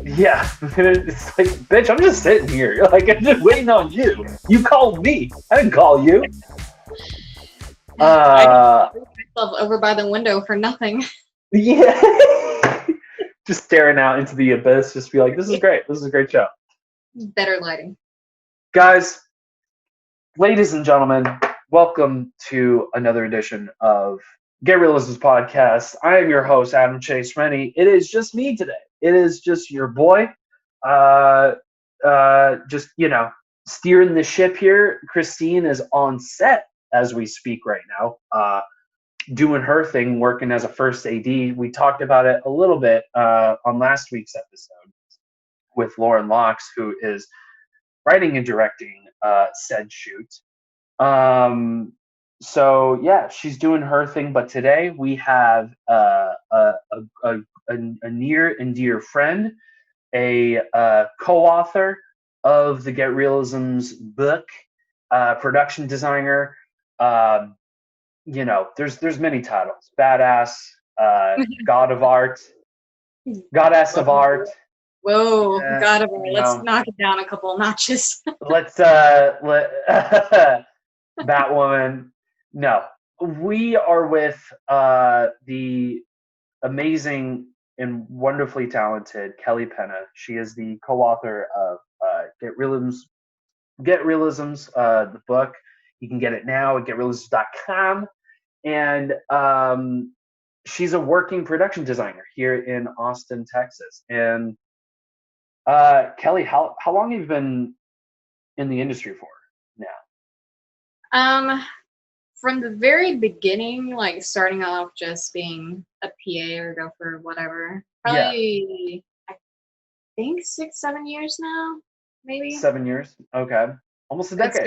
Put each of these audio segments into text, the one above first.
Yeah, it's like, bitch, I'm just sitting here. Like, I'm just waiting on you. You called me. I didn't call you. I just threw myself over by the window for nothing. Yeah. Just staring out into the abyss, just be like, this is great. This is a great show. Better lighting. Guys, ladies and gentlemen, welcome to another edition of Get Realism's podcast. I am your host, Adam Chase Rennie. It is just me today. It is just your boy. Just, steering the ship here. Christine is on set as we speak right now, doing her thing, working as a first AD. We talked about it a little bit on last week's episode with Lauren Locks, who is writing and directing said shoot. So yeah, she's doing her thing. But today we have a near and dear friend, a co-author of the Get Realism's book, production designer. There's many titles: badass, god of art, goddess of art. Whoa, God, let's know, knock it down a couple of notches. let's Batwoman. No, we are with the amazing and wonderfully talented Kellie Penna. She is the co-author of Get Realisms, the book. You can get it now at getrealisms.com. And she's a working production designer here in Austin, Texas. And Kellie, how long have you been in the industry for now? From the very beginning, like starting off just being a PA or go for whatever, probably I think 6-7 years now, maybe 7 years. Okay, almost a decade.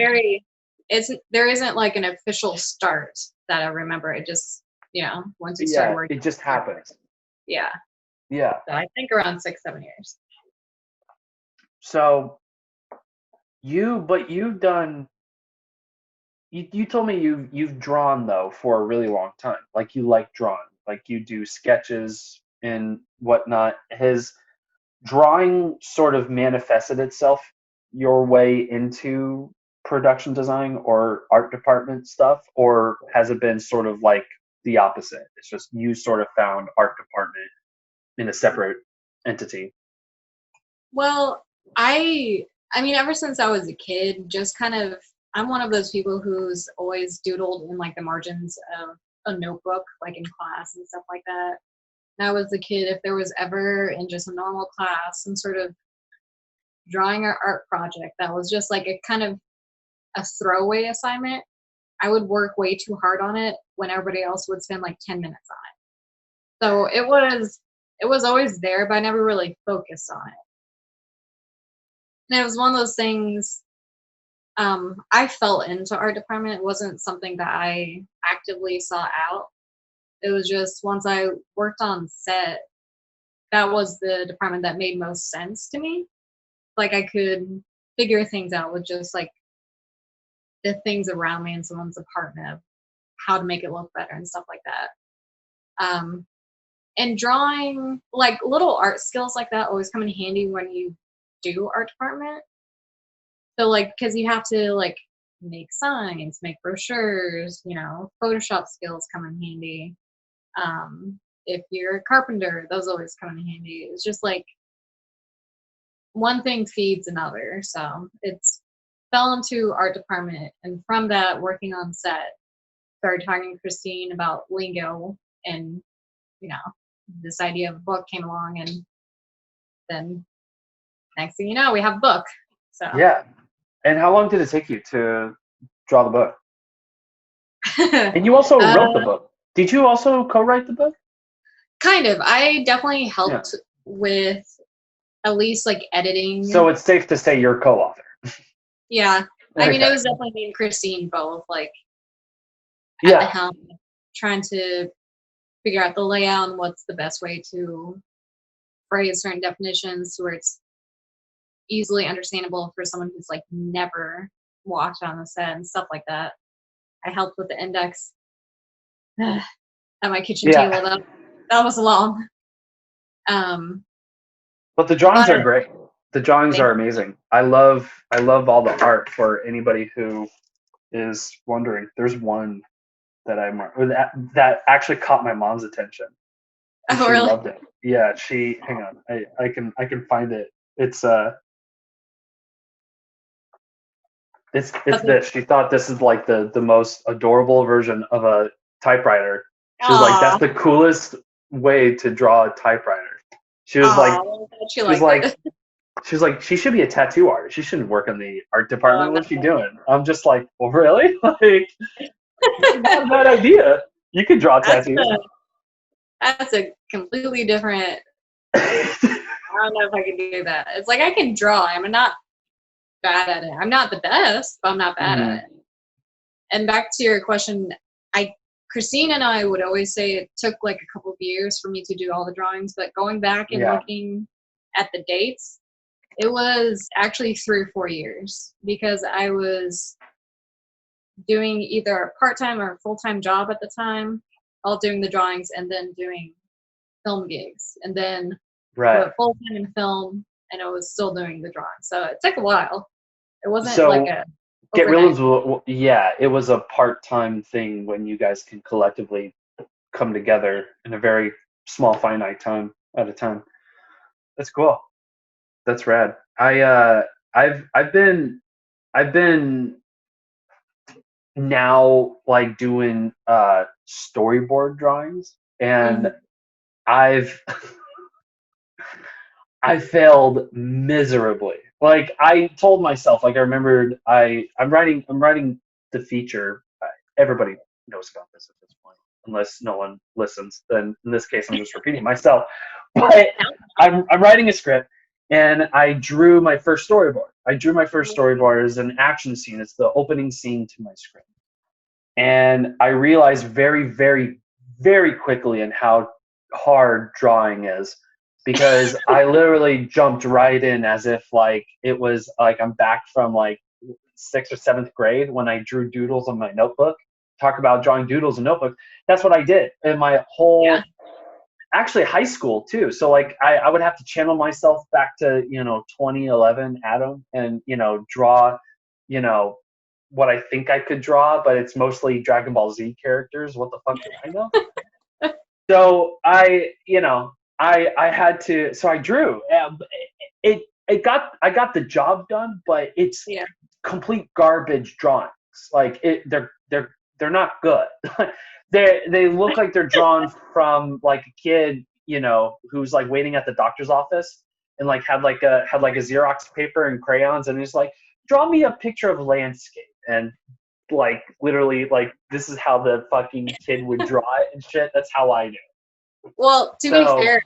There isn't like an official start that I remember. It just once you start working, it just happens. Yeah. So I think around 6-7 years. So you've done. You told me you've drawn though for a really long time. Like you like drawing, like you do sketches and whatnot. Has drawing sort of manifested itself your way into production design or art department stuff, or has it been sort of like the opposite? It's just you sort of found art department in a separate entity. Well, I mean, ever since I was a kid, just kind of, I'm one of those people who's always doodled in like the margins of a notebook, like in class and stuff like that. When I was a kid, if there was ever in just a normal class some sort of drawing or art project that was just like a kind of a throwaway assignment, I would work way too hard on it when everybody else would spend like 10 minutes on it. So it was always there, but I never really focused on it. And it was one of those things, I fell into art department. It wasn't something that I actively sought out. It was just once I worked on set, that was the department that made most sense to me. Like I could figure things out with just like the things around me in someone's apartment, of how to make it look better and stuff like that. And drawing, like little art skills like that always come in handy when you do art department. So like, because you have to like make signs, make brochures, Photoshop skills come in handy. If you're a carpenter, those always come in handy. It's just like one thing feeds another. So it's fell into art department, and from that, working on set, started talking to Christine about lingo, and this idea of a book came along, and then next thing you know, we have a book. So yeah. And how long did it take you to draw the book? And you also wrote the book. Did you also co-write the book? Kind of. I definitely helped with at least like editing. So it's safe to say you're co-author. Yeah. I mean, it was definitely me and Christine both like at the helm, trying to figure out the layout and what's the best way to phrase certain definitions to where it's easily understandable for someone who's like never walked on the set and stuff like that. I helped with the index at my kitchen table though. That was long. But the drawings But are great. The drawings thank are amazing. I love all the art for anybody who is wondering. There's one that that actually caught my mom's attention, and Oh, she really? loved it. Yeah, she. Hang on, I can find it. It's it's That's like, this. She thought this is like the most adorable version of a typewriter. She was like, "That's aw, the coolest way to draw a typewriter." She was aw, like, well, I'm glad she she was liked like, it. she was like, she should be a tattoo artist. She shouldn't work in the art department. No. What's she doing? I'm just like, well, really? Like, not a bad idea. You can draw That's tattoos. a that's a completely different. I don't know if I can do that. It's like I can draw. I'm not bad at it. I'm not the best, but I'm not bad at Mhm. it. And back to your question, I Christine and I would always say it took like a couple of years for me to do all the drawings, but going back and Yeah. looking at the dates, it was actually 3 or 4 years because I was doing either a part-time or a full-time job at the time, while doing the drawings and then doing film gigs, and then I Right. went full-time in film and I was still doing the drawings. So it took a while. It wasn't like So a Get overnight. Realisms, yeah, it was a part-time thing when you guys can collectively come together in a very small, finite time at a time. That's cool. That's rad. I've been now like doing storyboard drawings, and Mhm. I've I failed miserably. Like I told myself, like I remembered, I'm writing the feature. Everybody knows about this at this point, unless no one listens. Then in this case, I'm just repeating myself. But I'm writing a script, and I drew my first storyboard. I drew my first storyboard as an action scene. It's the opening scene to my script, and I realized very, very, very quickly in how hard drawing is, because I literally jumped right in as if like it was like I'm back from like sixth or seventh grade when I drew doodles on my notebook. Talk about drawing doodles in notebooks. That's what I did in my Yeah. whole, actually high school too. So like I would have to channel myself back to 2011 Adam, and draw you know what I think I could draw, but it's mostly Dragon Ball Z characters. What the fuck do I know? So I had to, so I drew. I got the job done, but it's Yeah. complete garbage drawings. Like they're not good. They look like they're drawn from like a kid, who's like waiting at the doctor's office, and like had like a Xerox paper and crayons, and he's like, draw me a picture of landscape, and like literally like this is how the fucking kid would draw it and shit. That's how I knew. Well, to be So fair,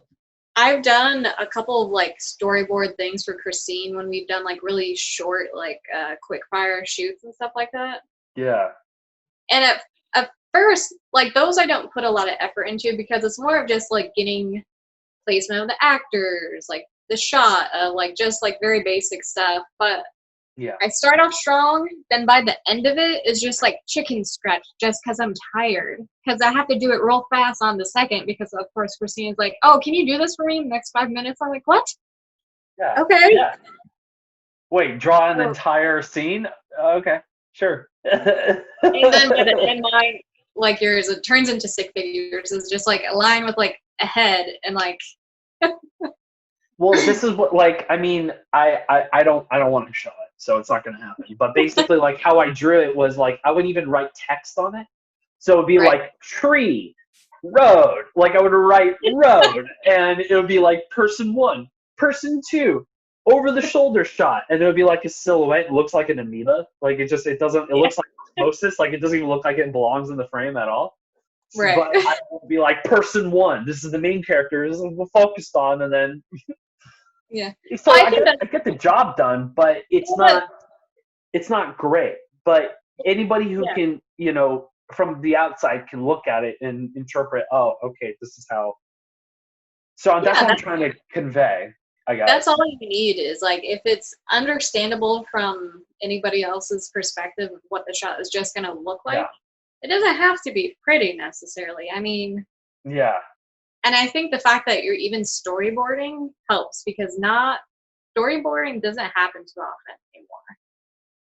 I've done a couple of like storyboard things for Christine when we've done like really short, like quick fire shoots and stuff like that. yeah, And at first, like those I don't put a lot of effort into because it's more of just like getting placement of the actors, like the shot, like just like very basic stuff. But yeah. I start off strong, then by the end of it is just like chicken scratch just because I'm tired. Because I have to do it real fast on the second because, of course, Christina's like, oh, can you do this for me in the next 5 minutes? I'm like, what? Yeah. Okay. Yeah. Wait, draw an So, entire scene? Okay, sure. and then by the end, mine, like yours, it turns into stick figures. It's just like a line with like a head and like, Well, this is what, like, I mean, I don't want to show it, so it's not going to happen. But basically, like how I drew it was like I wouldn't even write text on it, so it'd be right. like tree, road. Like I would write road, and it would be like person one, person two, over the shoulder shot, and it would be like a silhouette. It looks like an amoeba. Like it doesn't. It Yeah. looks like osmosis. Like it doesn't even look like it belongs in the frame at all. Right. But I would be like person one. This is the main character. This is what we're focused on, and then Yeah. so Well, I I think get that, I get the job done, but but it's not great. But anybody who yeah. can, from the outside can look at it and interpret, oh, okay, this is how. So that's Yeah, what I'm trying to convey, I that's guess. all you need is like if it's understandable from anybody else's perspective of what the shot is just going to look like, Yeah. it doesn't have to be pretty necessarily. I mean, Yeah. And I think the fact that you're even storyboarding helps, because not storyboarding doesn't happen too often anymore.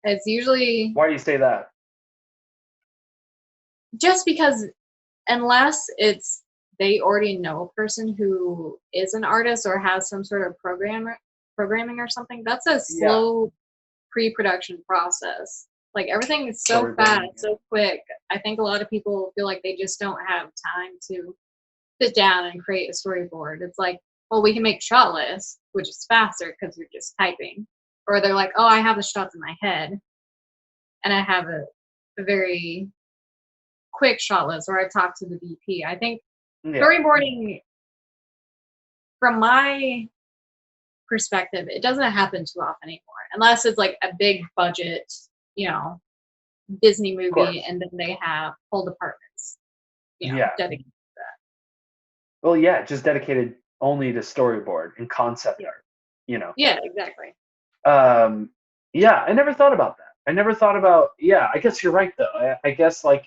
It's usually Why do you say that? just because, unless it's they already know a person who is an artist or has some sort of programming or something, that's a Yeah, slow pre-production process. Like everything is so fast, storyboarding. so quick. I think a lot of people feel like they just don't have time to sit down and create a storyboard. It's like, well, we can make shot lists, which is faster because you're just typing. Or they're like, oh, I have the shots in my head and I have a very quick shot list, or I talk to the DP. I think Yeah, storyboarding, from my perspective, it doesn't happen too often anymore, unless it's like a big budget, you know, Disney of movie, course. and then they have whole departments, Yeah. dedicated to Well, yeah, just dedicated only to storyboard and that. concept Yeah, art, you know. yeah, exactly. Um, yeah, I never thought about that. I never thought about, yeah, I guess you're right though. I guess like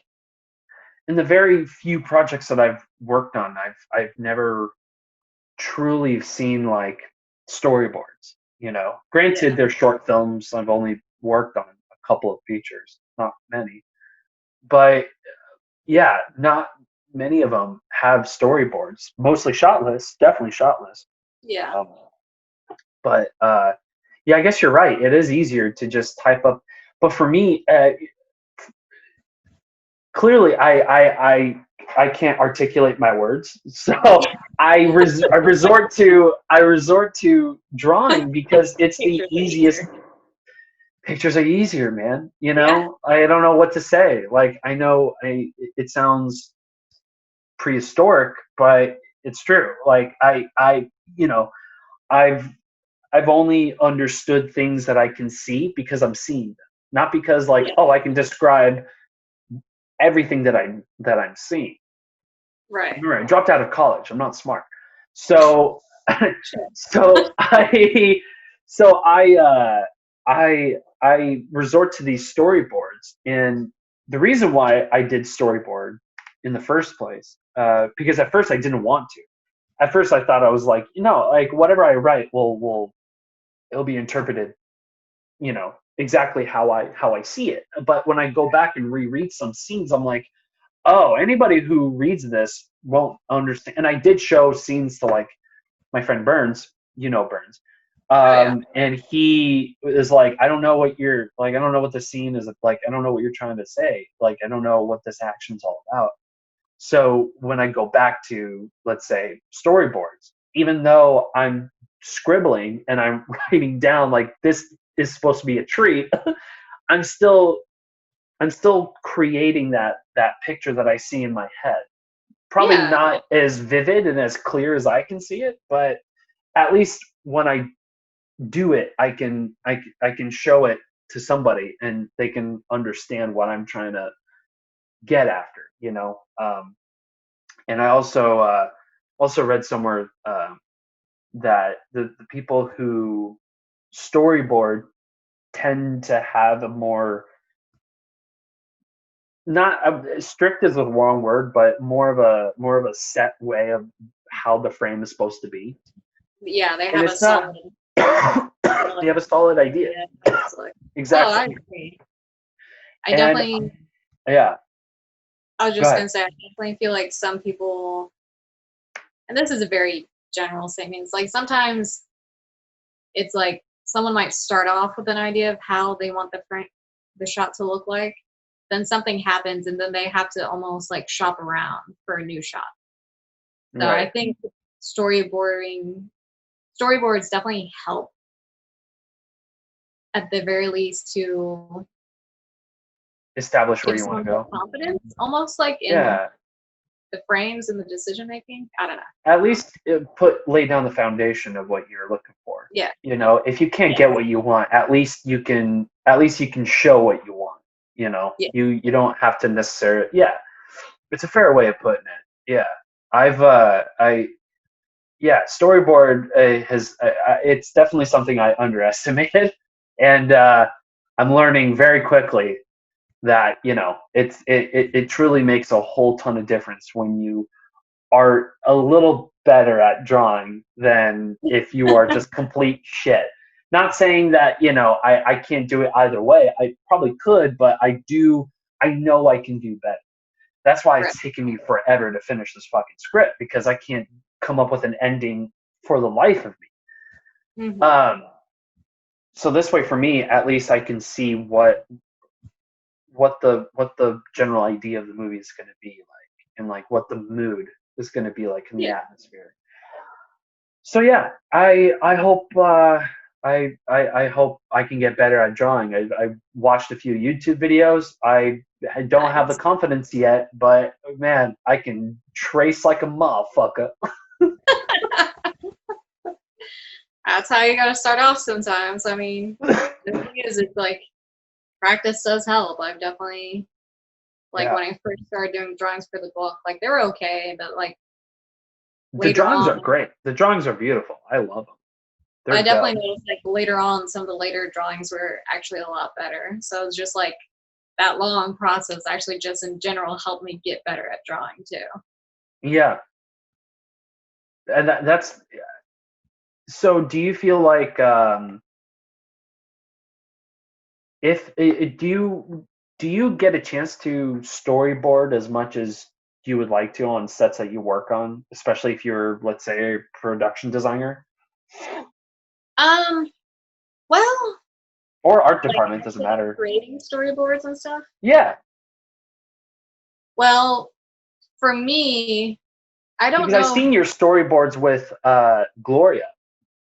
in the very few projects that I've worked on, I've never truly seen like storyboards, you know. Granted, Yeah, they're short films. I've only worked on a couple of features, not many. But yeah, not many of them have storyboards. Mostly shot lists, definitely shot lists. yeah, Um, but yeah, I guess you're right. It is easier to just type up. But for me, clearly, I can't articulate my words, so I resort to drawing because it's the pictures are easiest. easier. Pictures are easier, man. You Yeah, know, I don't know what to say. Like, I know it sounds prehistoric, but it's true. Like, you know, I've I've only understood things that I can see because I'm seeing them, not because like, yeah, oh, I can describe everything that I'm seeing. right. Remember, I dropped out of college. I'm not smart, so Sure. so I resort to these storyboards, and the reason why I did storyboard in the first place, because at first I didn't want to. At first I thought I was like, like whatever I write will it'll be interpreted, exactly how I see it. But when I go back and reread some scenes, I'm like, oh, anybody who reads this won't understand. And I did show scenes to like my friend Burns, Burns, Oh yeah, and he is like, I don't know what you're like. I don't know what the scene is like. I don't know what you're trying to say. Like, I don't know what this action's all about. So when I go back to, let's say, storyboards, even though I'm scribbling and I'm writing down like this is supposed to be a tree, I'm still I'm still creating that picture that I see in my head. Probably yeah, not as vivid and as clear as I can see it, but at least when I do it, I can show it to somebody and they can understand what I'm trying to get after. And I also read somewhere that the people who storyboard tend to have a more, not strict is the wrong word, but more of a set way of how the frame is supposed to be, yeah. They and have a it's not. solid, They solid have a solid idea. idea. It's like, oh, I Exactly. agree. I And definitely. yeah, I was go just ahead. gonna say, I definitely feel like some people, and this is a very general statement. It's like sometimes it's like someone might start off with an idea of how they want the shot to look like. Then something happens, and then they have to almost like shop around for a new shot. So I Right. think storyboarding storyboards definitely help at the very least to Establish where give you want to someone more go. confidence, almost like in Yeah. the frames and the decision making. I don't know. At least lay down the foundation of what you're looking for. Yeah, If you can't yeah, get what you want, at least you can show what you want. yeah, You don't have to necessarily. Yeah, it's a fair way of putting it. Yeah, I yeah, storyboard has it's definitely something I underestimated, and I'm learning very quickly that it truly makes a whole ton of difference when you are a little better at drawing than if you are just complete shit. Not saying that, I can't do it either way. I probably could, but I know I can do better. That's why Right. it's taken me forever to finish this fucking script, because I can't come up with an ending for the life of me. Mm-hmm. So this way, for me, at least I can see what the general idea of the movie is going to be like, and like what the mood is going to be like in the Yeah. atmosphere. So yeah, I hope I hope I can get better at drawing. I watched a few YouTube videos. I don't have the Nice. confidence yet, but man, I can trace like a motherfucker. That's how you gotta start off sometimes. I mean, the thing is, it's like practice does help. I've definitely, like, Yeah, when I first started doing drawings for the book, like, they were okay, but like the later drawings on, are great. The drawings are beautiful. I love them. I They're definitely dope. noticed like later on some of the later drawings were actually a lot better. So it's just like that long process actually just in general helped me get better at drawing too. Yeah, and that's so. Do you feel like if do you get a chance to storyboard as much as you would like to on sets that you work on, especially if you're, let's say, a production designer Um, well, or art like department, doesn't actually matter. creating storyboards and stuff. Yeah, Well, for me, I don't because I've know. seen your storyboards with Gloria.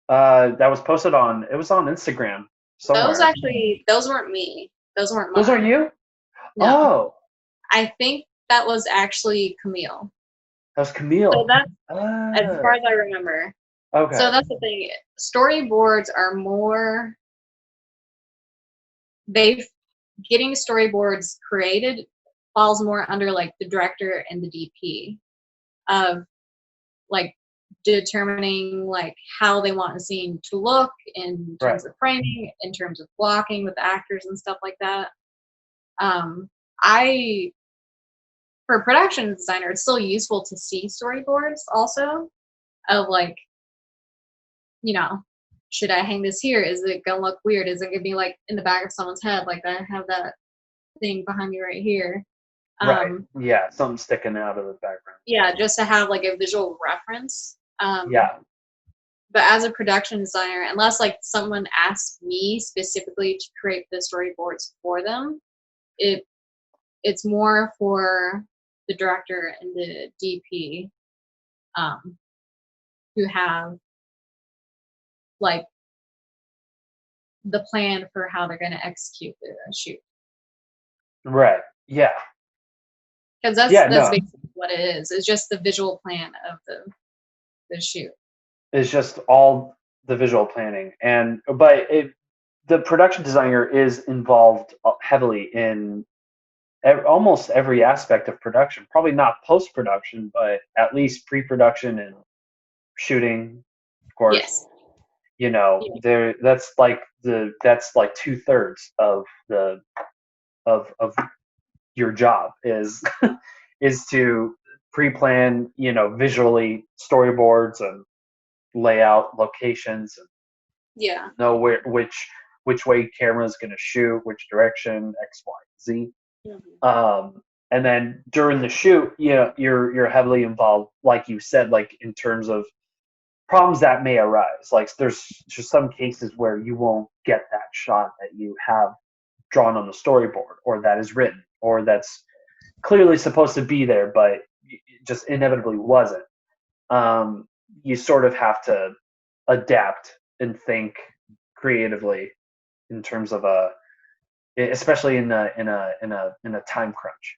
That was posted on, it was on Instagram Those somewhere. actually, those weren't me. Those weren't Those aren't mine. you? No, Oh, I think that was actually Camille. that was So Camille. that's as far Oh, as I remember. So okay. that's the thing. Storyboards are more, they getting storyboards created falls more under like the director and the DP of like determining like how they want a scene to look in Right. terms of framing, in terms of blocking with the actors and stuff like that. I For a production designer, it's still useful to see storyboards also of like, you know, should I hang this here? Is it gonna look weird? Is it gonna be like in the back of someone's head? Like I have that thing behind me right here. Right. Um, Yeah, something sticking out of the background. yeah, just to have like a visual reference. Yeah. But as a production designer, unless like someone asks me specifically to create the storyboards for them, it it's more for the director and the DP um, who have like the plan for how they're going to execute the shoot. Right. Yeah. Because that's Yeah, no. basically what it is. It's just the visual plan of the shoot. It's just all the visual planning, and but the production designer is involved heavily in almost every aspect of production. Probably not post production, but at least pre production and shooting, of course. Yes. Yeah. There, that's like 2/3 of the of your job is is to pre-plan, visually storyboards and lay out locations and Yeah. know which way camera is going to shoot, which direction, X, Y, Z. Mhm. And then during the shoot, you're heavily involved, like you said, like in terms of problems that may arise. Like there's just some cases where you won't get that shot that you have drawn on the storyboard, or that is written, or that's clearly supposed to be there, but it just inevitably wasn't. You sort of have to adapt and think creatively in terms of especially in a time crunch.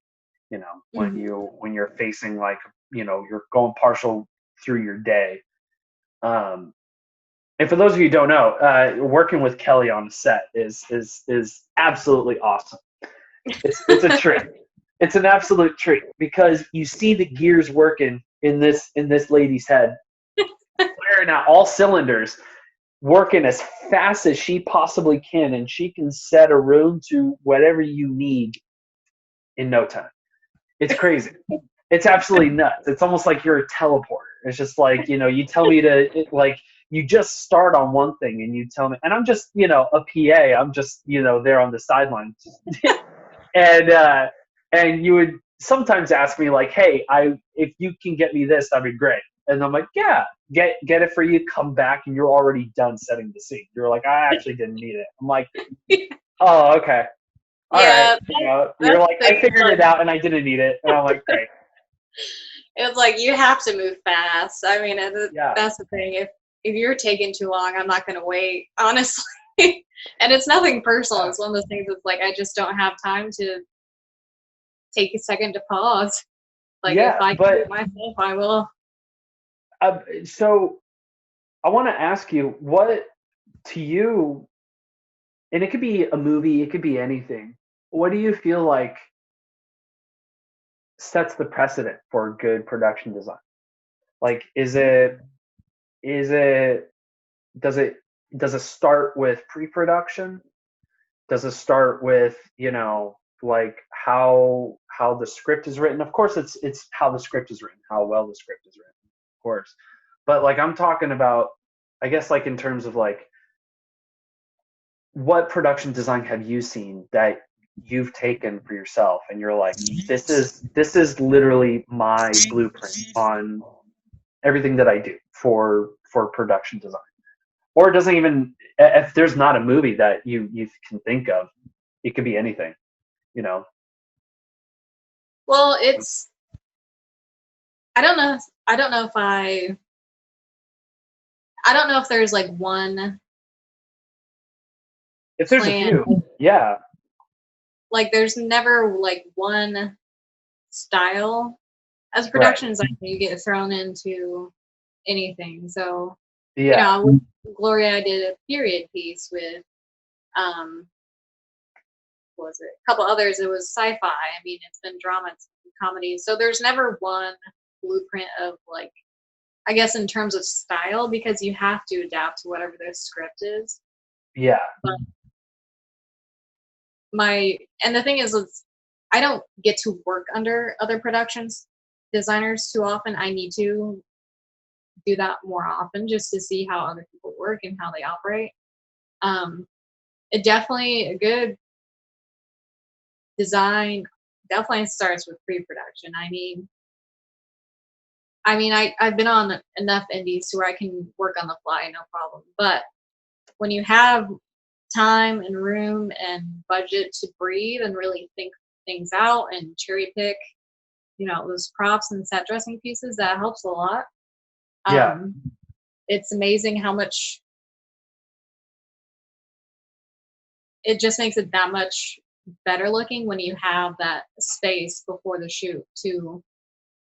When Mhm. you're facing, like, you're going partial through your day. Um, and for those of you who don't know, working with Kelly on the set is absolutely awesome. It's a treat. It's an absolute treat, because you see the gears working in this lady's head, firing out all cylinders, working as fast as she possibly can, and she can set a room to whatever you need in no time. It's crazy. it's absolutely nuts. It's almost like you're a teleporter. It's just like, you tell me like, you just start on one thing and you tell me, and I'm just, a PA. I'm just, there on the sideline. And you would sometimes ask me like, hey, if you can get me this, that'd be great. And I'm like, yeah, get it for you. Come back and you're already done setting the scene. You're like, I actually didn't need it. I'm like, oh, okay. All right. Yeah, You're that's like, the I thing. figured Like, it out and I didn't need it. And I'm like, great. it's like you have to move fast. I mean, Yeah. that's the thing. If you're taking too long, I'm not going to wait, honestly. And it's nothing personal. Yeah. It's one of those things that's like I just don't have time to take a second to pause. Like if Yeah. I can do But it myself, I will. so I want to ask you, what to you, and it could be a movie, it could be anything. What do you feel like sets the precedent for good production design? Like, is it does it does it start with pre-production? Does it start with, like how the script is written? Of course, it's how the script is written, how well the script is written, of course. But like I'm talking about, I guess, like in terms of like, what production design have you seen that you've taken for yourself and you're like, this is literally my blueprint on everything that I do for production design? Or it doesn't even, if there's not a movie that you can think of, it could be anything, you know. Well, it's I don't know. I don't know if I don't know if there's like one If there's a plan. few, yeah, Like there's never like one style. As a right, production designer, you get thrown into anything. So, yeah, with Gloria, I did a period piece with what was it? A couple others. It was sci-fi. I mean, it's been drama, it's been comedy. So there's never one blueprint of like, I guess in terms of style, because you have to adapt to whatever the script is. yeah, But and the thing is, I don't get to work under other productions designers too often. I need to do that more often just to see how other people work and how they operate. It definitely a good design definitely starts with pre-production. I've been on enough indies to where I can work on the fly, no problem. But when you have time and room and budget to breathe and really think things out and cherry pick, those props and set dressing pieces, that helps a lot. yeah, It's amazing how much it just makes it that much better looking when you have that space before the shoot to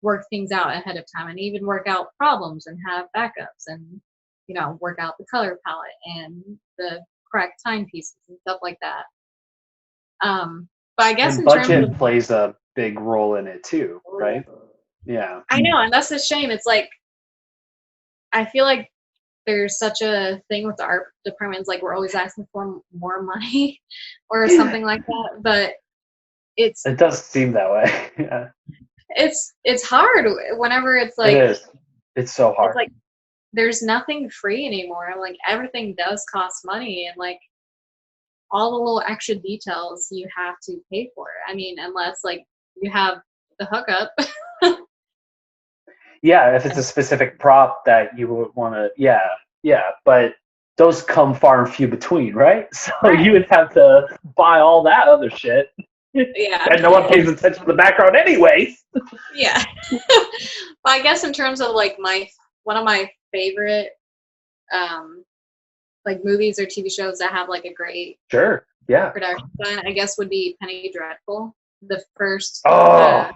work things out ahead of time and even work out problems and have backups and work out the color palette and the correct timepieces and stuff like that. But I guess and in terms budget of, plays a big role in it too, right? Yeah, I know, and that's a shame. It's like I feel like there's such a thing with the art departments, like we're always asking for more money or something like that. But it's it does seem that way. Yeah, it's hard whenever it is. It's so it's hard. like there's nothing free anymore. Like everything does cost money, and like all the little extra details you have to pay for. I mean, unless like you have the hookup. Yeah, if it's a specific prop that you would want to, yeah, but those come far and few between, right? So you Right. would have to buy all that other shit, Yeah. and no one pays attention to the background anyways. Yeah. But I guess in terms of like one of my favorite like movies or TV shows that have like a great Sure, yeah. production design, I guess would be Penny Dreadful. The Oh,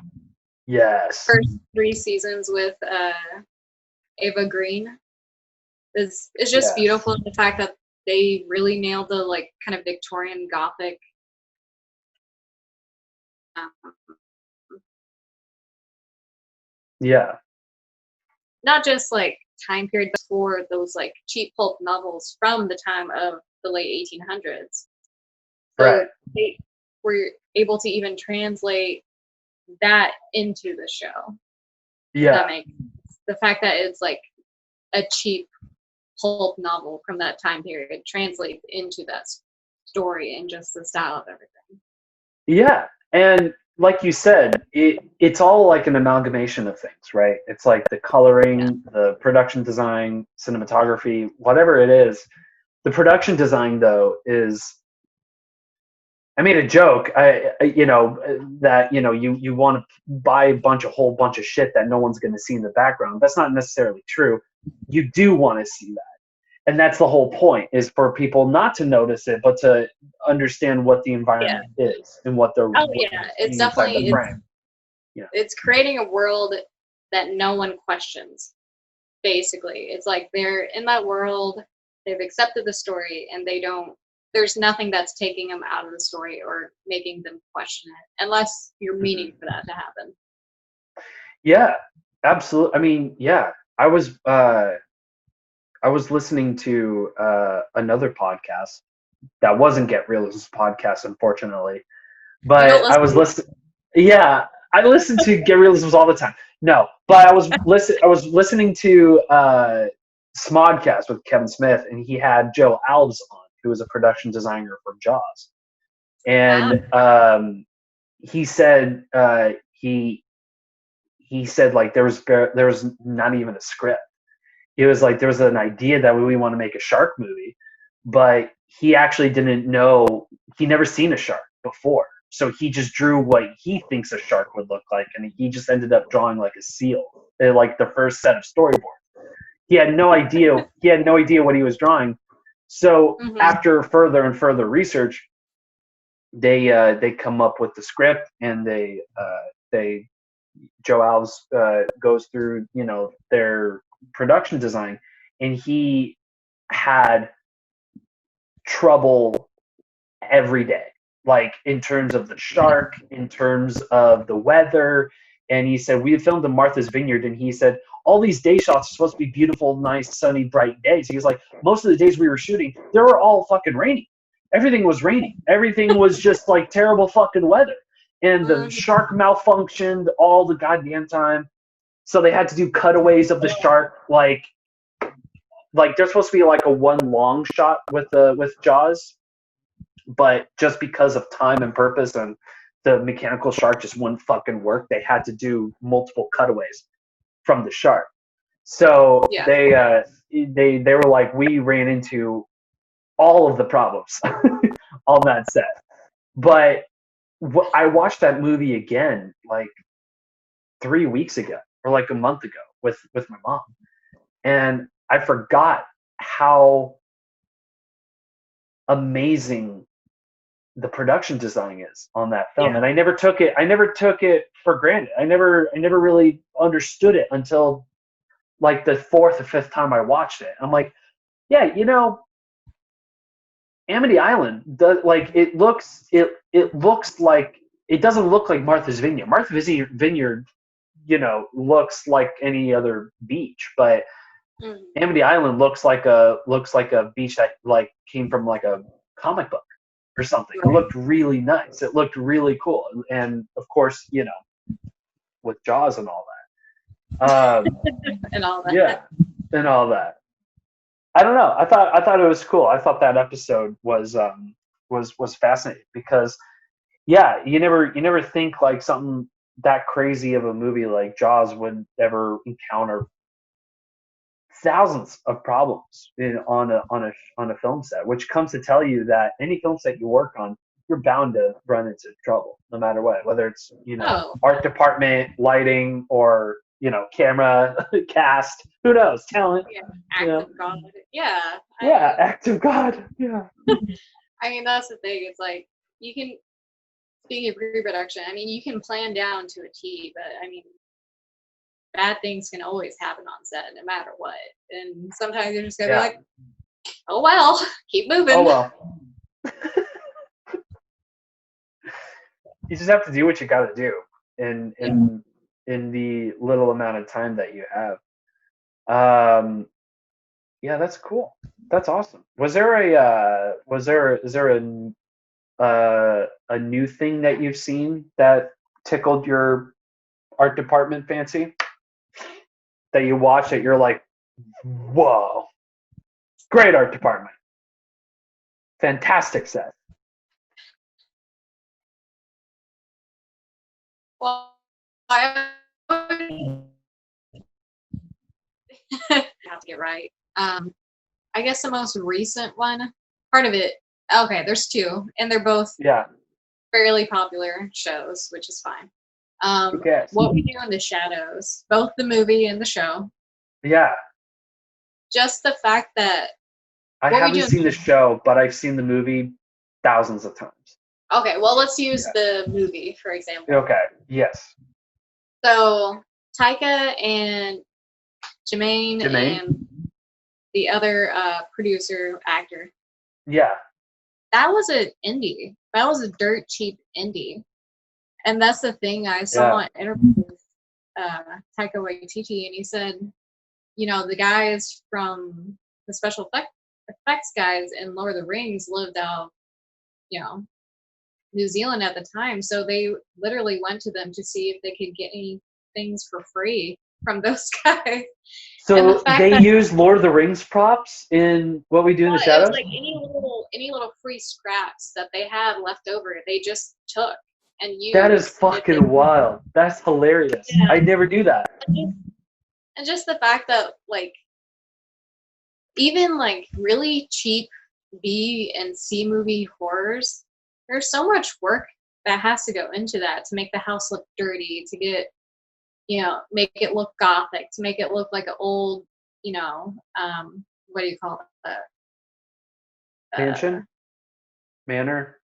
yes, first 3 seasons with Ava Green is just yes, beautiful. The fact that they really nailed the like kind of Victorian Gothic, um, yeah, not just like time period, but for those like cheap pulp novels from the time of the late 1800s. right, So they were able to even translate that into the show. Yeah. That makes sense. The fact that it's like a cheap pulp novel from that time period translates into that story and just the style of everything. Yeah. And like you said, it's all like an amalgamation of things, right? It's like the coloring, the production design, cinematography, whatever it is. The production design, though, is, I made a joke, that, you want to buy a whole bunch of shit that no one's going to see in the background. That's not necessarily true. You do want to see that. And that's the whole point, is for people not to notice it, but to understand what the environment is and what they're It's inside the definitely frame. it's creating a world that no one questions. Basically, it's like they're in that world, they've accepted the story, and there's nothing that's taking them out of the story or making them question it, unless you're meaning for that to happen. Yeah, absolutely. I mean, yeah, I was listening to another podcast that wasn't Get Realism's podcast, unfortunately, but I was listening. Yeah, I listen to Get Realism's all the time. No, but I was listening to Smodcast with Kevin Smith, and he had Joe Alves on, who was a production designer for Jaws, and he said he said like there was not even a script. It was like there was an idea that we want to make a shark movie, but he actually didn't know. He never seen a shark before, so he just drew what he thinks a shark would look like, and he just ended up drawing like a seal, like the first set of storyboards. He had no idea. He had no idea what he was drawing. So after further and further research, they come up with the script, and they Joe Alves goes through their production design, and he had trouble every day, like in terms of the shark, in terms of the weather. And he said we had filmed in Martha's Vineyard, and he said all these day shots are supposed to be beautiful, nice, sunny, bright days. He was like, most of the days we were shooting, they were all fucking rainy. Everything was raining. Everything was just like terrible fucking weather. And the shark malfunctioned all the goddamn time. So they had to do cutaways of the shark, like there's supposed to be like a one long shot with Jaws, but just because of time and purpose and the mechanical shark just wouldn't fucking work, they had to do multiple cutaways from the shark. So they were like, we ran into all of the problems on that set. But I watched that movie again like 3 weeks ago or like a month ago with my mom, and I forgot how amazing the production design is on that film. And I never took it for granted. I never really understood it until like the fourth or fifth time I watched it. I'm like, yeah, Amity Island does, like, it looks like, it doesn't look like Martha's Vineyard. Martha's Vineyard, looks like any other beach, but Amity Island looks like a beach that like came from like a comic book or something. It looked really nice. It looked really cool, and of course, with Jaws and all that, and all that. Yeah, and all that. I don't know. I thought it was cool. I thought that episode was fascinating because, yeah, you never think like something that crazy of a movie like Jaws would ever encounter thousands of problems on a film set, which comes to tell you that any film set you work on, you're bound to run into trouble no matter what, whether it's art department, lighting, or camera, cast, who knows, talent. Act of God. Act of God. Yeah. I mean, that's the thing. It's like you can, speaking of pre-production, I mean, you can plan down to a T, but I mean, bad things can always happen on set no matter what. And sometimes you're just gonna be like, oh well, keep moving. Oh well. You just have to do what you gotta do in the little amount of time that you have. Yeah, that's cool. That's awesome. Is there a new thing that you've seen that tickled your art department fancy? That you watch it, you're like, whoa, great art department, fantastic set. Well, I have to get right. I guess the most recent one, part of it. Okay, there's two, and they're both Yeah. fairly popular shows, which is fine. Who cares? What We Do in the Shadows, both the movie and the show. Yeah. Just the fact that I haven't seen the show, but I've seen the movie thousands of times. Okay, well, let's use the movie for example. Okay. Yes. So Taika and Jermaine and the other producer actor. Yeah. That was an indie. That was a dirt cheap indie. And that's the thing. I saw an interview with Taika Waititi, and he said, you know, the guys from the special effects guys in Lord of the Rings lived out, you know, New Zealand at the time. So they literally went to them to see if they could get any things for free from those guys. So they used Lord of the Rings props in What We Do in the Shadows? It was like any little free scraps that they had left over, they just took and used. That is fucking wild. That's hilarious. Yeah. I never do that. And just the fact that, like, even like really cheap B and C movie horrors, there's so much work that has to go into that to make the house look dirty, to get, you know, make it look gothic, to make it look like an old, you know, what do you call it? Mansion? Manor?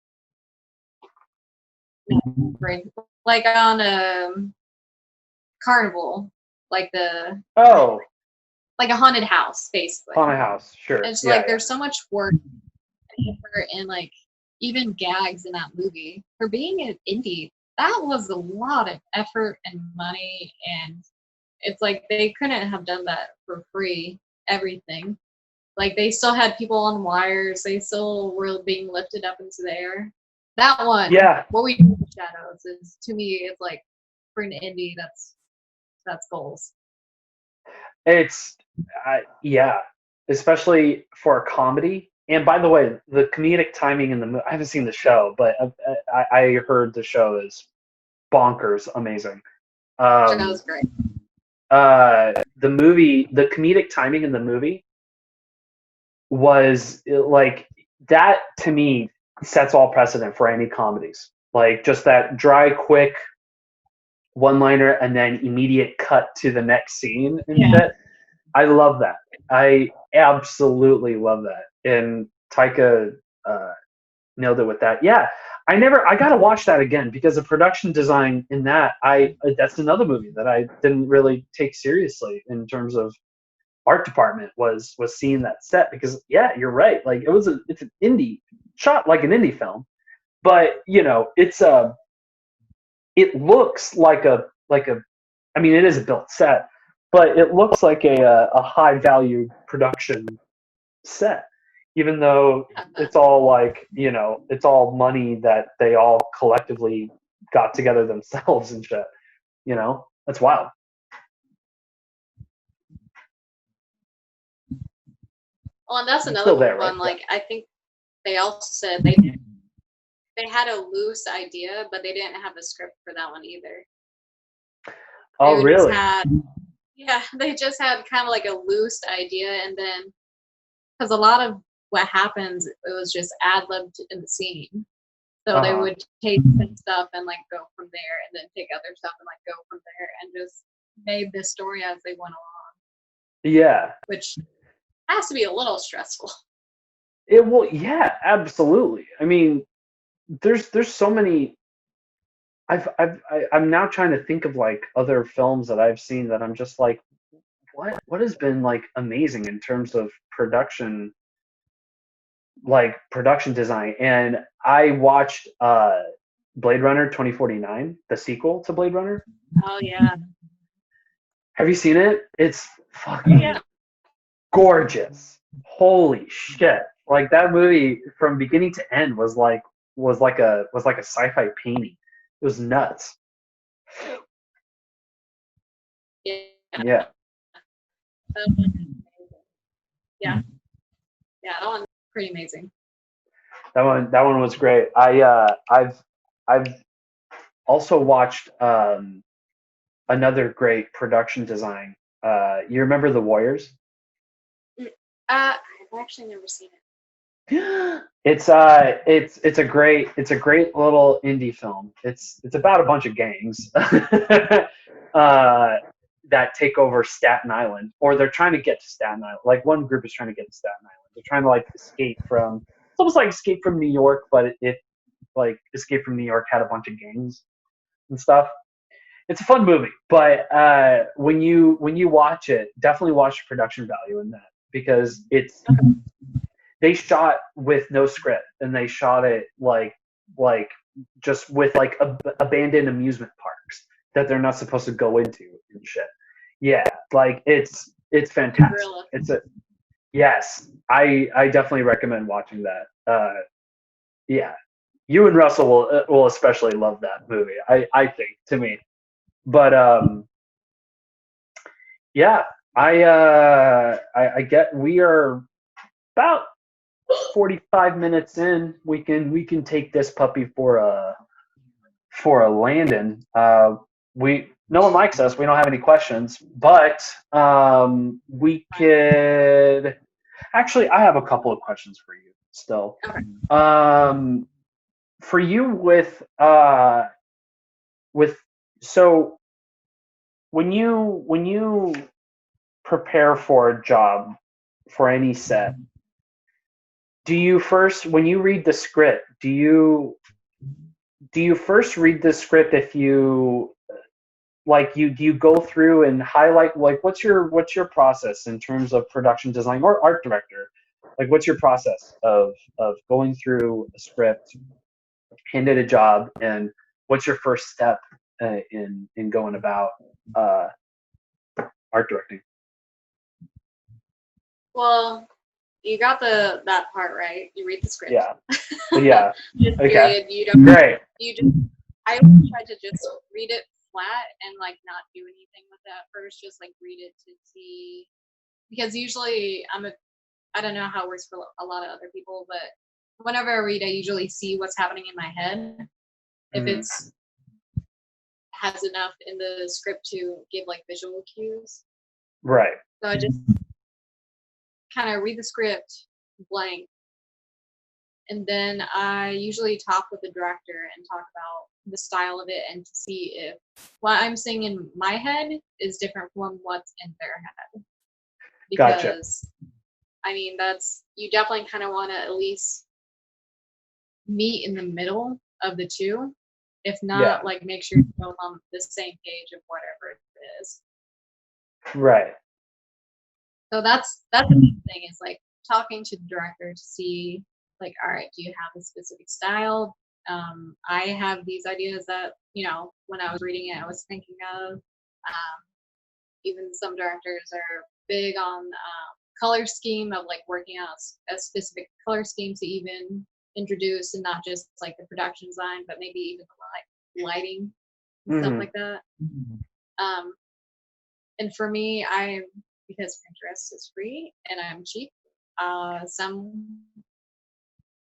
Like on a carnival, like like a haunted house, basically. Haunted house, sure. And it's like there's so much work and like even gags in that movie. For being an indie, that was a lot of effort and money, and it's like they couldn't have done that for free, everything. Like they still had people on wires, they still were being lifted up into the air. That one, What We Do in the Shadows, is, to me, it's like, for an indie, that's goals. It's especially for a comedy. And by the way, the comedic timing in the movie, I haven't seen the show, but I heard the show is bonkers amazing. That was great. The movie, the comedic timing in the movie was like, that to me sets all precedent for any comedies. Like just that dry, quick one-liner and then immediate cut to the next scene and shit. I love that. I absolutely love that. And Taika nailed it with that. Yeah, I gotta watch that again, because the production design in that, that's another movie that I didn't really take seriously in terms of art department, was seeing that set, because you're right. Like it's an indie shot, like an indie film, but you know, it looks like a I mean, it is a built set, but it looks like a high value production set, even though it's all like, you know, it's all money that they all collectively got together themselves and shit. You know, that's wild. Well, and that's another one. Right? Like, I think they also said they had a loose idea, but they didn't have a script for that one either. Oh, really? They just had kind of like a loose idea, and then because a lot of what happens, it was just ad-libbed in the scene. So they would take some stuff and like go from there, and then take other stuff and like go from there, and just made this story as they went along. Yeah. Which has to be a little stressful. It will, yeah, absolutely. I mean, there's so many. I'm now trying to think of like other films that I've seen that I'm just like, what has been like amazing in terms of production, like production design. And I watched Blade Runner 2049, the sequel to Blade Runner. Oh yeah. Have you seen it? It's fucking gorgeous. Holy shit. Like that movie from beginning to end was like a sci-fi painting. It was nuts. Yeah. Yeah. That one's amazing. Yeah. Yeah, that one's pretty amazing. That one was great. I've also watched another great production design. You remember The Warriors? I've actually never seen it. It's a great little indie film. It's about a bunch of gangs that take over Staten Island, or they're trying to get to Staten Island. Like one group is trying to get to Staten Island. They're trying to like escape from. It's almost like Escape from New York, but it like Escape from New York had a bunch of gangs and stuff. It's a fun movie, but when you watch it, definitely watch the production value in that because they shot with no script and they shot it like just with like abandoned amusement parks that they're not supposed to go into and shit. Yeah, like it's fantastic. Gorilla. It's a yes. I definitely recommend watching that. Yeah, you and Russell will especially love that movie. I think to me, but yeah, I get we are about 45 minutes in. We can take this puppy for a landing. We no one likes us. We don't have any questions, but we could actually. I have a couple of questions for you still. Okay. For you with so when you prepare for a job for any set, do you first when you read the script, do you first read the script if you like you do you go through and highlight like what's your process in terms of production design or art director? Like what's your process of going through a script, handed a job, and what's your first step in going about uh, art directing? Well, you got that part right. You read the script. Yeah. Yeah. Just Okay. period. You don't. Great. You just. I always try to just read it flat and like not do anything with that first. Just like read it to see, because usually I don't know how it works for a lot of other people, but whenever I read, I usually see what's happening in my head. If Mhm. it's has enough in the script to give like visual cues. Right. So I just kind of read the script blank, and then I usually talk with the director and talk about the style of it and to see if what I'm seeing in my head is different from what's in their head. Gotcha. Because I mean, that's you definitely kind of want to at least meet in the middle of the two. If Yeah. not, like make sure you're both on the same page of whatever it is. Right. So that's the main thing is like talking to the director to see like, all right, do you have a specific style? I have these ideas that when I was reading it, I was thinking of. Even some directors are big on color scheme of like working out a specific color scheme to even introduce and not just like the production design, but maybe even the lighting and stuff Mhm. like that. And for me, because Pinterest is free and I'm cheap,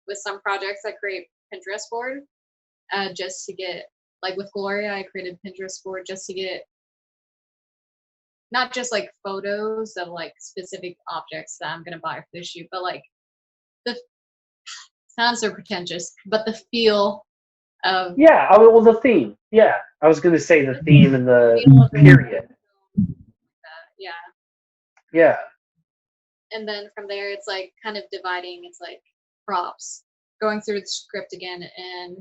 with some projects I create Pinterest board just to get like with Gloria, I created Pinterest board just to get not just like photos of like specific objects that I'm gonna buy for the shoot, but like the sounds so pretentious, but the feel of Yeah. Well, the theme. Yeah. I was going to say the theme and the feel of period. yeah. Yeah. And then from there it's like kind of dividing, it's like props, going through the script again and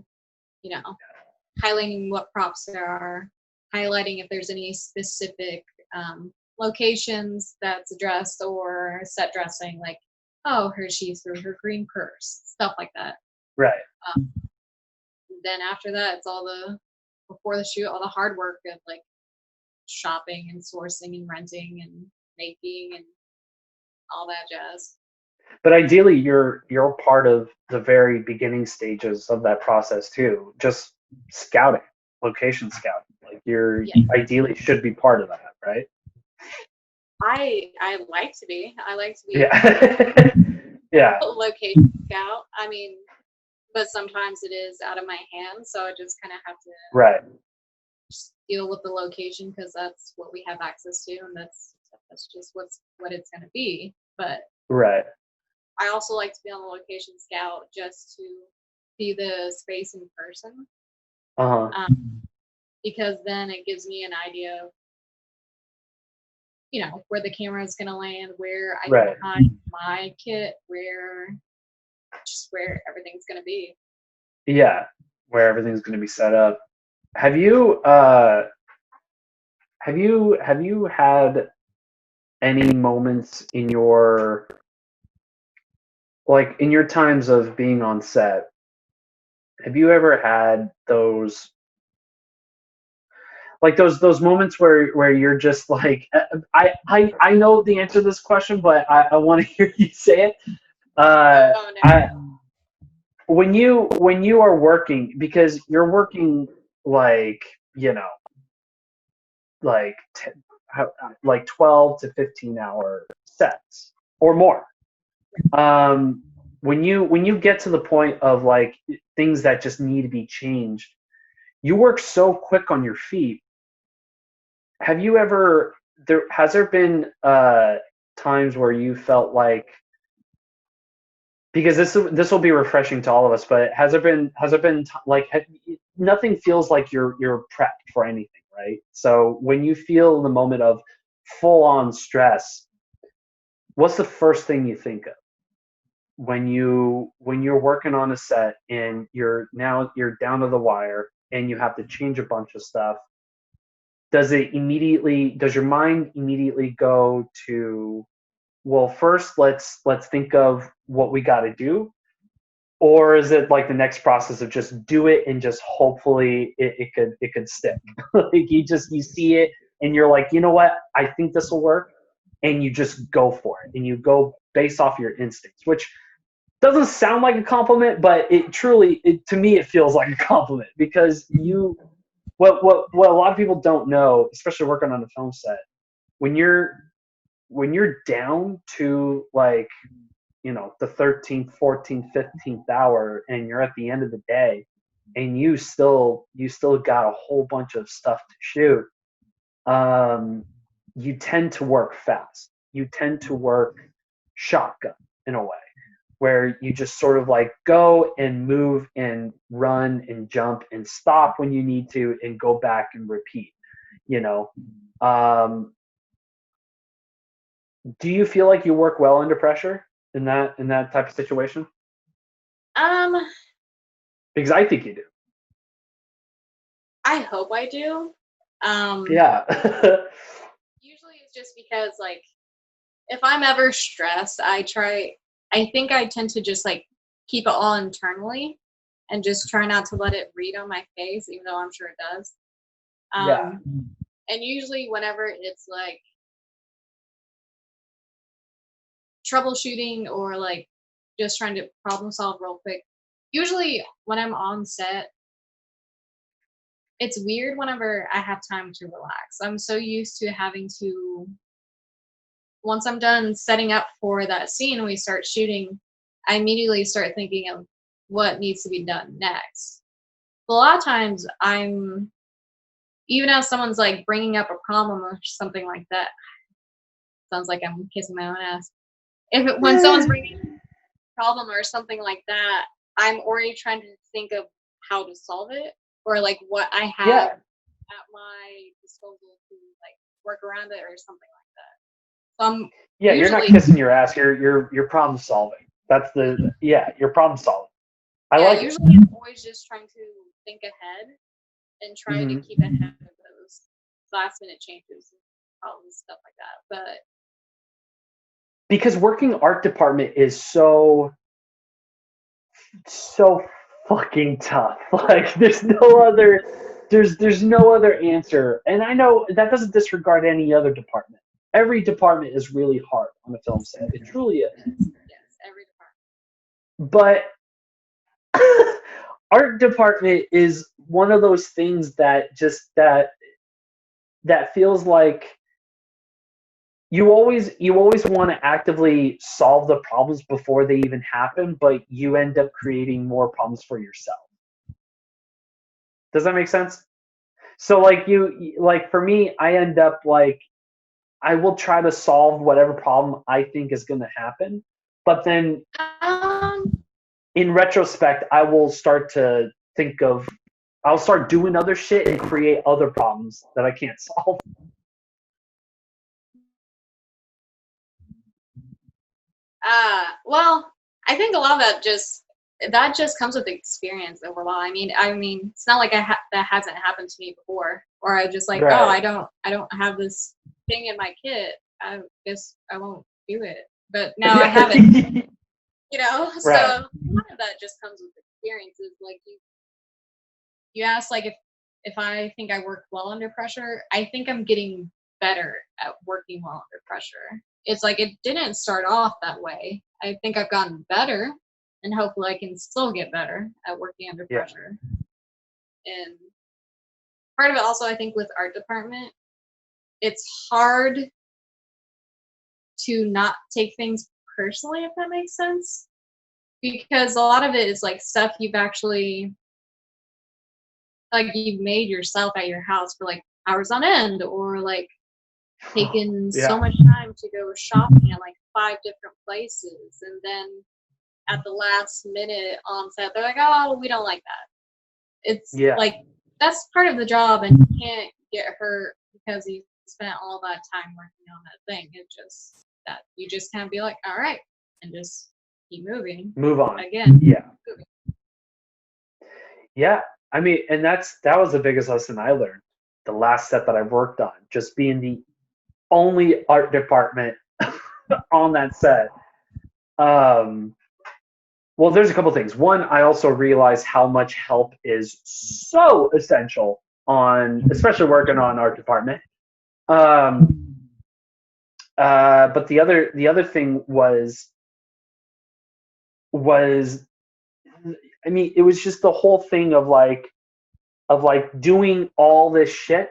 you know highlighting what props there are, highlighting if there's any specific locations that's addressed or set dressing, like Hershey through her green purse, stuff like that. Right. um, then after that it's before the shoot, all the hard work of like shopping and sourcing and renting and making and all that jazz. But ideally, you're part of the very beginning stages of that process too. Just scouting. location scout. Like you're Yeah. ideally should be part of that, right? I like to be. I like to be Yeah. Yeah. a location scout. I mean, but sometimes it is out of my hands, so I just kind of have to Right. just deal with the location because that's what we have access to, and that's just what it's going to be. But Right. I also like to be on the location scout just to see the space in person, Uh-huh. because then it gives me an idea of where the camera is going to land, where I can Right. hide my kit, where everything's going to be. Yeah. Where everything's going to be set up. Have you had any moments in your times of being on set? Have you ever had those moments where you're just like, I know the answer to this question, but I want to hear you say it. Oh I no. when you are working, because you're working like, like t- like 12 to 15-hour sets or more. When you get to the point of like things that just need to be changed, you work so quick on your feet. Have you ever has there been times where you felt like, because this will be refreshing to all of us, but has there been like nothing feels like you're prepped for anything, right? So when you feel the moment of full on stress, what's the first thing you think of when you're working on a set and you're down to the wire and you have to change a bunch of stuff? Does your mind immediately go to, well, first let's think of what we got to do, or is it like the next process of just do it and just hopefully it could stick? Like you see it and you're like, you know what, I think this will work, and you just go for it and you go based off your instincts, which doesn't sound like a compliment, but to me it feels like a compliment, because what a lot of people don't know, especially working on a film set, when you're down to like, the 13th, 14th, 15th hour, and you're at the end of the day, and you still got a whole bunch of stuff to shoot. You tend to work fast. You tend to work shotgun in a way, where you just sort of like go and move and run and jump and stop when you need to and go back and repeat. You know, um, do you feel like you work well under pressure in that type of situation? Um, Because I think you do. I hope I do. Yeah. Usually it's just because like if I'm ever stressed, I think I tend to just like keep it all internally and just try not to let it read on my face, even though I'm sure it does. Yeah. Um, and usually whenever it's like troubleshooting or like just trying to problem solve real quick, usually when I'm on set, it's weird whenever I have time to relax. I'm so used to having to, once I'm done setting up for that scene and we start shooting, I immediately start thinking of what needs to be done next. A lot of times even as someone's like bringing up a problem or something like that, sounds like I'm kissing my own ass. When someone's bringing up a problem or something like that, I'm already trying to think of how to solve it, or like what I have Yeah. at my disposal to like work around it or something like that. So I'm Yeah. You're not usually, kissing your ass. You're problem solving. You're problem solving. I yeah, like it. usually I'm always just trying to think ahead and try to Hmm. keep ahead of those last minute changes and problems, stuff like that. But Because working art department is so fucking tough. Like there's no other answer. And I know that doesn't disregard any other department. Every department is really hard on a film set. It truly is. yes, every department. But art department is one of those things that just that feels like you always want to actively solve the problems before they even happen, but you end up creating more problems for yourself. Does that make sense? So like for me, I end up like I will try to solve whatever problem I think is going to happen, but then Um, in retrospect, I'll start doing other shit and create other problems that I can't solve. well, I think a lot of that just comes with experience overall. I mean, it's not like that hasn't happened to me before, or I just like, oh, Right. I don't have this thing in my kit. I guess I won't do it. But now I have it, Yeah. you know. So Right. a lot of that just comes with experiences. Like you asked, like if I think I work well under pressure, I think I'm getting better at working well under pressure. It's like it didn't start off that way. I think I've gotten better, and hopefully I can still get better at working under Yeah. pressure. And part of it also, I think, with art department, it's hard to not take things personally, if that makes sense, because a lot of it is like stuff you've actually like you've made yourself at your house for like hours on end, or like taken so Yeah. much time to go shopping at like 5 different places, and then at the last minute on set they're like, oh, we don't like that. It's Yeah. like that's part of the job, and you can't get hurt because you spent all that time working on that thing. It's just that you just can't be like, all right, and just keep moving Move on. again. Yeah. Yeah. I mean, and that was the biggest lesson I learned. The last set that I worked on, just being the only art department on that set. Well, there's a couple things. One, I also realized how much help is so essential especially working on art department. But the other thing was, I mean, it was just the whole thing of like doing all this shit.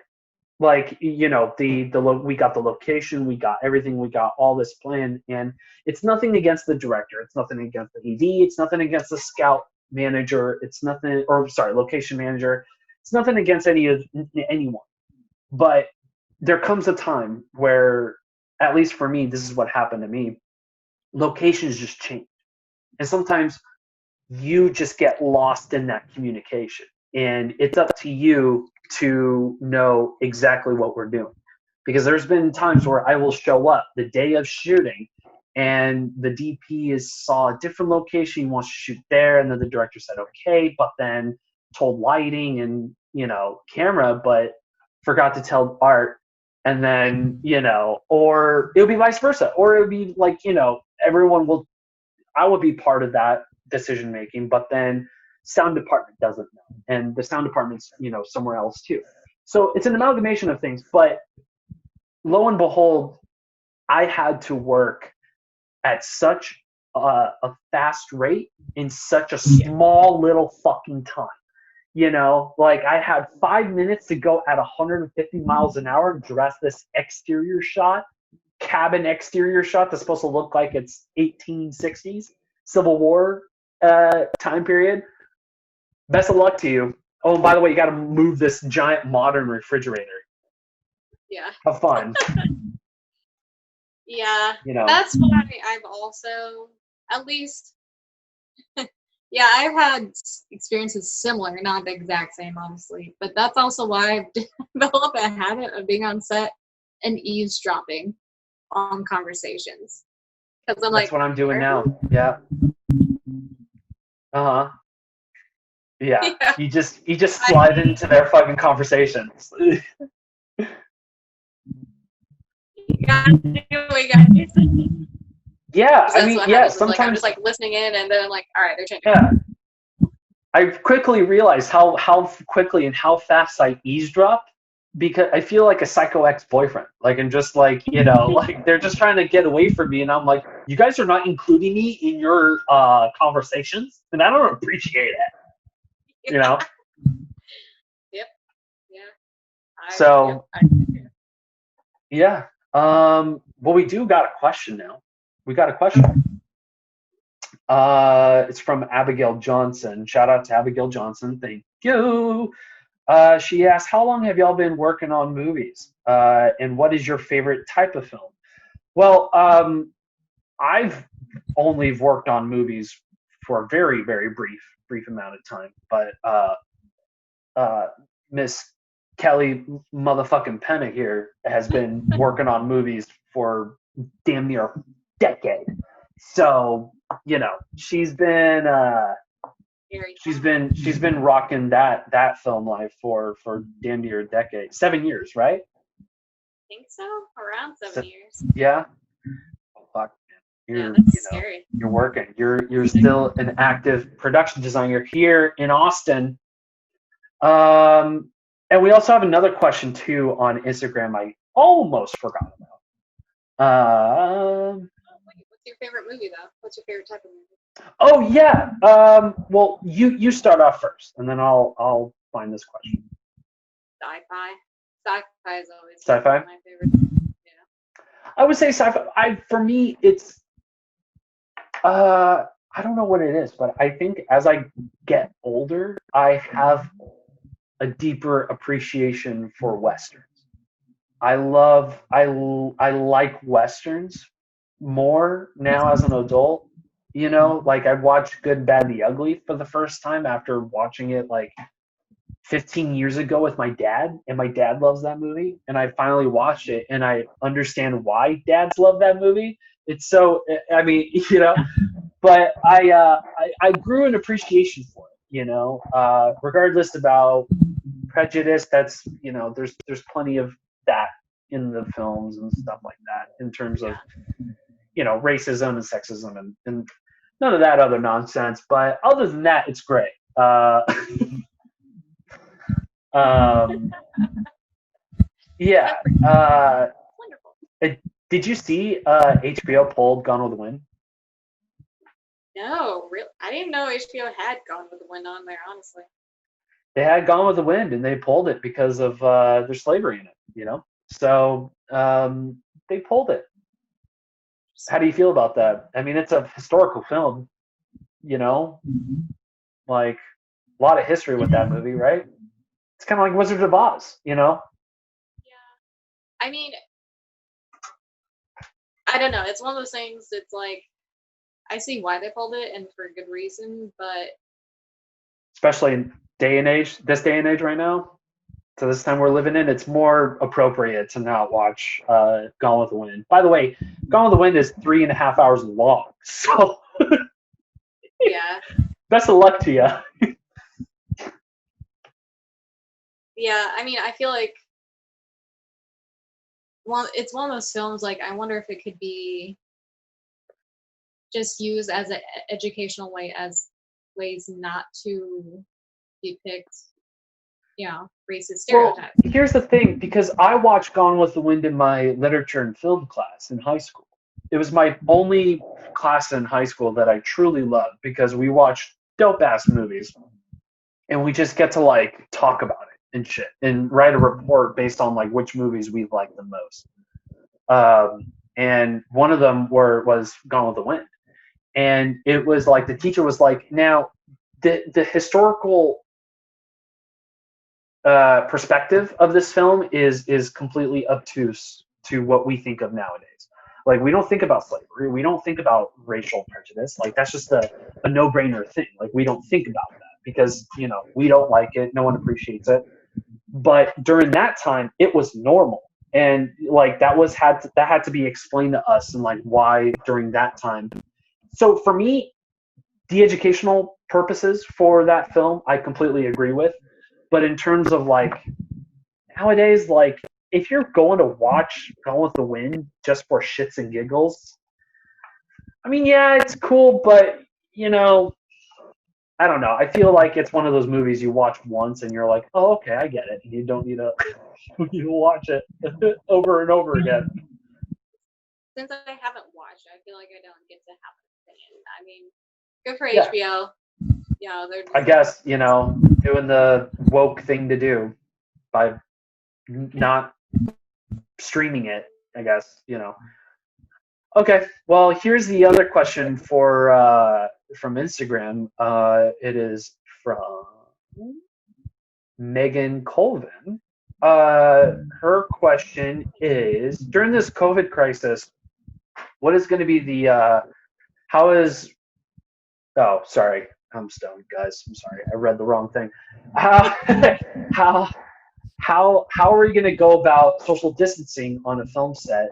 Like, you know, we got the location, we got everything, we got all this plan, and it's nothing against the director, it's nothing against the ED, it's nothing against the scout manager, it's nothing, or sorry, location manager, it's nothing against anyone. But there comes a time where, at least for me, this is what happened to me. Locations just change, and sometimes you just get lost in that communication, and it's up to you to know exactly what we're doing, because there's been times where I will show up the day of shooting and the DP saw a different location, he wants to shoot there, and then the director said okay, but then told lighting and, you know, camera, but forgot to tell art. And then, you know, or it would be vice versa, or it would be like, you know, I would be part of that decision making, but then sound department doesn't know, and the sound department's, you know, somewhere else too. So it's an amalgamation of things. But lo and behold, I had to work at such a fast rate in such a small little fucking time. You know, like I had 5 minutes to go at 150 miles an hour and dress this cabin exterior shot that's supposed to look like it's 1860s Civil War time period. Best of luck to you. Oh, and by the way, you got to move this giant modern refrigerator. Yeah. Have fun. Yeah. You know. That's why I've also, at least, yeah, I've had experiences similar, not the exact same, obviously, but that's also why I've developed a habit of being on set and eavesdropping on conversations. Because I'm That's like, what I'm doing now. Yeah. Uh huh. Yeah. yeah. You just slide into their fucking conversations. You gotta do what you gotta do. Yeah, So I mean, yeah. Sometimes like, I'm just like listening in, and then I'm like, all right, they're changing. Yeah. I quickly realized how quickly and how fast I eavesdrop, because I feel like a psycho ex-boyfriend. Like, I'm just like, you know, like they're just trying to get away from me, and I'm like, you guys are not including me in your conversations, and I don't appreciate it. You know? So yeah. Well, we do got a question now. We got a question. It's from Abigail Johnson. Shout out to Abigail Johnson. Thank you. She asked, how long have y'all been working on movies? And what is your favorite type of film? Well, I've only worked on movies for a very, very brief amount of time. But Miss Kellie motherfucking Penna here has been working on movies for damn near a decade. So, you know, she's been rocking that film life for damn near a decade. 7 years, right? I think so. Around 7 years. Yeah. Oh, fuck. Yeah, that's scary. You're working. You're still an active production designer here in Austin. And we also have another question too on Instagram. I almost forgot about. What's your favorite movie though? What's your favorite type of movie? Oh yeah. Well, you start off first, and then I'll find this question. Sci-fi. Sci-fi is always Sci-fi? my favorite. Yeah. I would say sci-fi. For me, it's I don't know what it is, but I think as I get older, I have a deeper appreciation for westerns. I like westerns more now as an adult. You know, like I watched Good, Bad, the Ugly for the first time after watching it like 15 years ago with my dad, and my dad loves that movie, and I finally watched it and I understand why dads love that movie. It's so, I mean, you know, but I grew an appreciation for it, you know, regardless about prejudice. That's, you know, there's plenty of that in the films and stuff like that in terms of, you know, racism and sexism and none of that other nonsense. But other than that, it's great. Yeah. Wonderful. Did you see HBO pulled Gone with the Wind? No, really, I didn't know HBO had Gone with the Wind on there. Honestly, They had Gone with the Wind, and they pulled it because of there's slavery in it. You know, so they pulled it. How do you feel about that? I mean, it's a historical film. You know, like a lot of history with that movie, right? It's kind of like Wizard of Oz. You know. yeah. I mean, I don't know. It's one of those things. It's like I see why they pulled it, and for a good reason. But Especially in this day and age right now. So this time we're living in, it's more appropriate to not watch Gone with the Wind. By the way, Gone with the Wind is 3.5 hours long. So yeah, best of luck to you. yeah. I mean, I feel like it's one of those films. Like, I wonder if it could be just used as an educational way, as ways not to depict, you know, racist stereotypes. Well, here's the thing, because I watched Gone with the Wind in my literature and film class in high school. It was my only class in high school that I truly loved because we watched dope ass movies and we just get to like talk about it and shit and write a report based on like which movies we liked the most. And one of them was Gone with the Wind. And it was like the teacher was like, now the historical perspective of this film is completely obtuse to what we think of nowadays. Like, we don't think about slavery, we don't think about racial prejudice. Like, that's just a no-brainer thing. Like, we don't think about that because, you know, we don't like it, no one appreciates it. But during that time, it was normal, and like that had to be explained to us, and like why during that time. So for me, the educational purposes for that film, I completely agree with. But in terms of like nowadays, like if you're going to watch Gone with the Wind just for shits and giggles, I mean, yeah, it's cool, but you know, I don't know. I feel like it's one of those movies you watch once and you're like, oh, okay, I get it. You don't need to you watch it over and over again. Since I haven't watched, I feel like I don't get to have an opinion. I mean, good for HBO. Yeah, they're. I guess, you know, doing the woke thing to do by not streaming it, I guess, you know. Okay, well, here's the other question for from Instagram. It is from Megan Colvin. Her question is: during this COVID crisis, what is going to be the how is? Oh, sorry, I'm stoned, guys. I'm sorry, I read the wrong thing. How how how are we going to go about social distancing on a film set,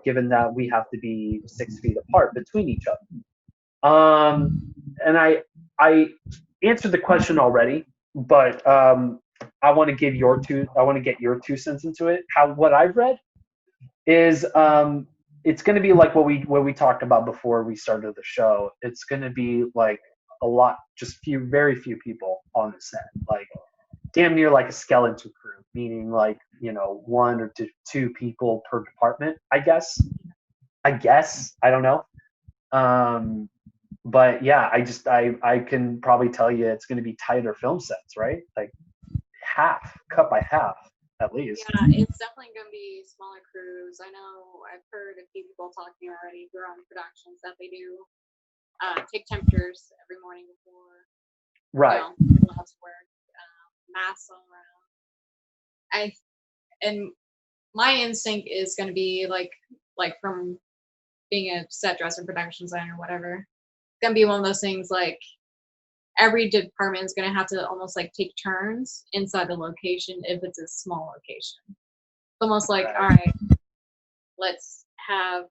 given that we have to be 6 feet apart between each other? And I answered the question already, but I want to give your two. I want to get your 2 cents into it. How what I've read is it's going to be like what we talked about before we started the show. It's going to be like a lot, just very few people on the set, like damn near like a skeleton crew, meaning like, you know, 1 or 2 people per department, I guess. I don't know. But yeah, I can probably tell you it's going to be tighter film sets, right? Like cut by half at least. Yeah, it's definitely going to be smaller crews. I know I've heard a few people talking already who are on productions that they do take temperatures every morning before, Right. lots of work, masks all around. And my instinct is going to be like from being a set dresser, production designer, whatever. It's going to be one of those things like every department is going to have to almost like take turns inside the location if it's a small location. It's almost like, all right, let's have,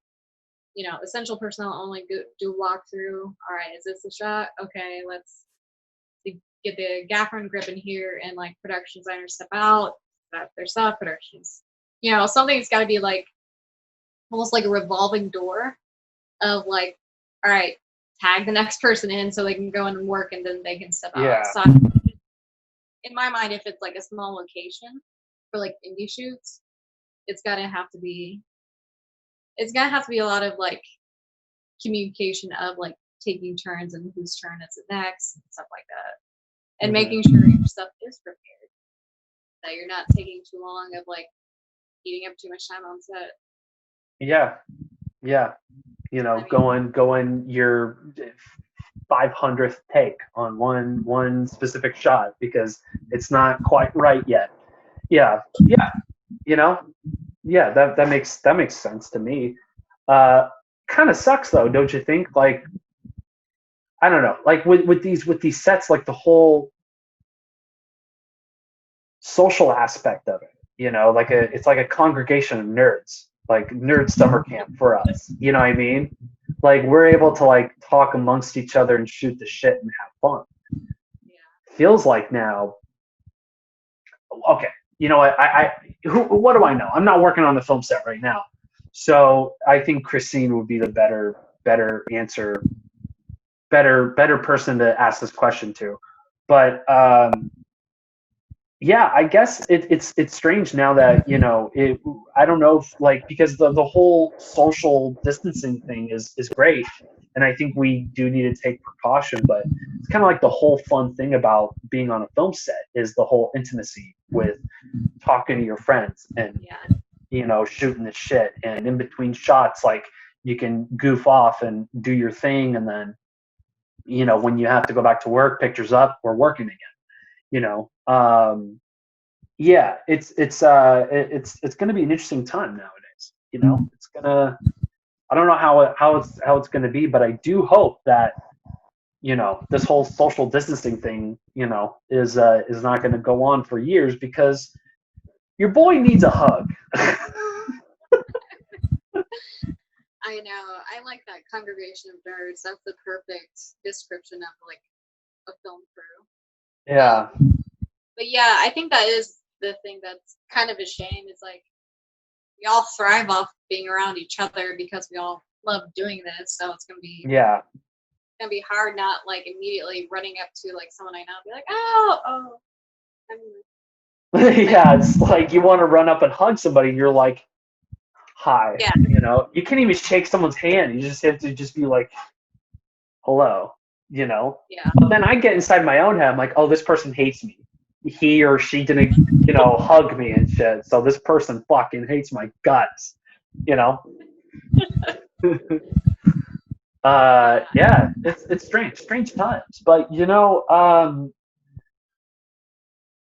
essential personnel only do a walkthrough. All right, is this the shot? Okay, let's get the gaffer and grip in here, and like production designers step out, that's their stuff, productions. Something's got to be like almost like a revolving door of like, all right, tag the next person in so they can go in and work, and then they can step out. So in my mind, if it's like a small location for like indie shoots, it's gotta have to be a lot of like communication of like taking turns and whose turn is it next and stuff like that, and making sure your stuff is prepared, that you're not taking too long of like eating up too much time on set. Yeah. Going your 500th take on one specific shot because it's not quite right yet. Yeah. That makes sense to me. Kind of sucks though, don't you think? Like, I don't know, like with these sets, like the whole social aspect of it, like it's like a congregation of nerds, like nerd summer camp for us. You know what I mean? Like we're able to like talk amongst each other and shoot the shit and have fun. Yeah. Feels like now. Okay, what do I know? I'm not working on the film set right now, so I think Christine would be the better answer, better person to ask this question to. But yeah, I guess it's strange now that I don't know if, like, because the whole social distancing thing is great, and I think we do need to take precaution, but it's kind of like the whole fun thing about being on a film set is the whole intimacy with talking to your friends and shooting the shit, and in between shots, like, you can goof off and do your thing, and then when you have to go back to work, pictures up, we're working again. Yeah, it's going to be an interesting time nowadays. It's gonna. I don't know how it's going to be, but I do hope that this whole social distancing thing is not going to go on for years, because your boy needs a hug. I know. I like that congregation of nerds. That's the perfect description of like a film crew. Yeah. But yeah, I think that is the thing that's kind of a shame, is like we all thrive off being around each other because we all love doing this. So it's gonna be hard not like immediately running up to like someone I know and be like, oh. Yeah, it's like you want to run up and hug somebody, and you're like, hi. Yeah. You can't even shake someone's hand. You just have to just be like, hello. Yeah. But then I get inside my own head. I'm like, oh, this person hates me. He or she didn't hug me and shit. So this person fucking hates my guts, you know. Yeah, it's strange times, but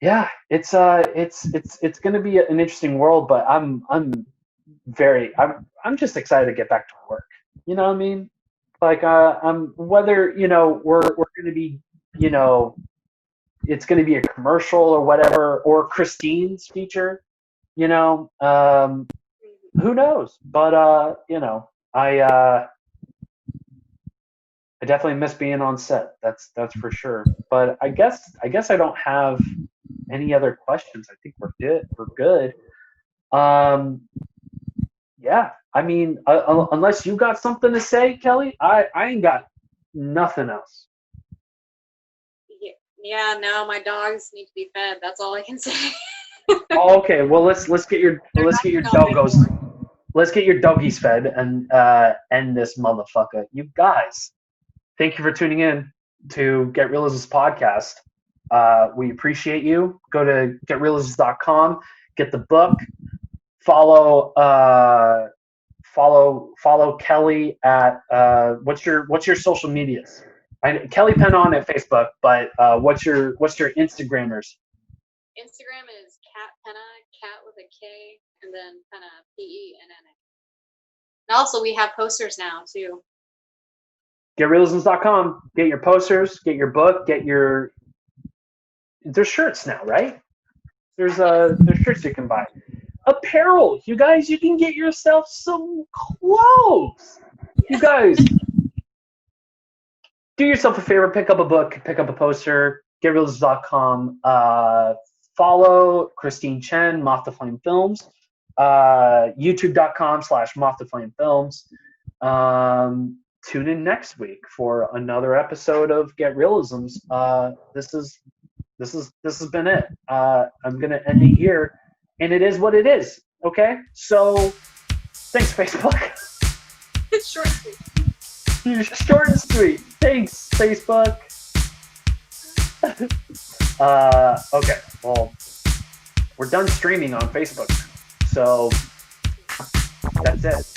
yeah, it's going to be an interesting world, but I'm just excited to get back to work. You know what I mean? Like, whether we're going to be, it's going to be a commercial or whatever, or Christine's feature. Who knows? But I definitely miss being on set. That's for sure. But I guess I don't have any other questions. I think we're good. We're good. Yeah. I mean, unless you got something to say, Kelly, I ain't got nothing else. Yeah, no, my dogs need to be fed. That's all I can say. Oh, okay. Well, let's get your doggos. Let's get your doggies fed and end this motherfucker. You guys, thank you for tuning in to Get Realisms podcast. We appreciate you. Go to getrealisms.com, get the book, follow Kelly at what's your social medias? Kellie Penna on at Facebook, but what's your Instagrammers? Instagram is Cat Penna, cat with a K, and then Penna, Penna. And also, we have posters now too. GetRealisms.com. Get your posters, get your book, there's shirts now, right? There's shirts you can buy. Apparel, you guys, you can get yourself some clothes. You guys, do yourself a favor, pick up a book, pick up a poster, GetRealisms.com. Follow Christine Chen, Moth to Flame Films, youtube.com/Moth to Flame Films. Tune in next week for another episode of Get Realisms. This has been it. I'm gonna end it here, and it is what it is. Okay, so thanks, Facebook. It's short and sweet. Short and sweet. Thanks, Facebook. Okay, well, we're done streaming on Facebook, so that's it.